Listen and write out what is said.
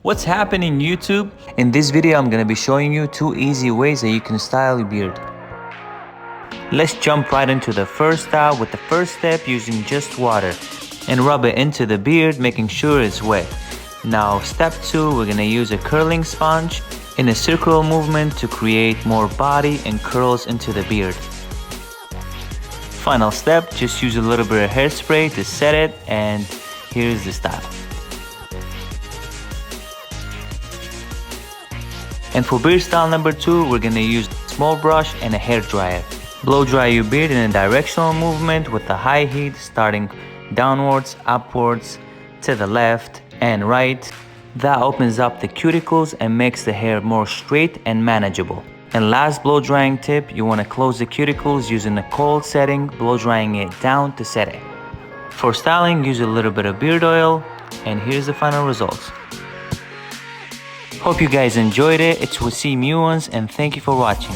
What's happening, YouTube? In this video, I'm gonna be showing you 2 easy ways that you can style your beard. Let's jump right into the first style with the first step, using just water and rub it into the beard, making sure it's wet. Now step 2, we're gonna use a curling sponge in a circular movement to create more body and curls into the beard. Final step, just use a little bit of hairspray to set it, and here's the style. And for beard style number 2, we're gonna use a small brush and a hairdryer. Blow dry your beard in a directional movement with a high heat, starting downwards, upwards, to the left and right. That opens up the cuticles and makes the hair more straight and manageable. And last blow drying tip, you want to close the cuticles using a cold setting, blow drying it down to set it. For styling, use a little bit of beard oil, and here's the final results. Hope you guys enjoyed it. It's Wasim Ewans, and thank you for watching.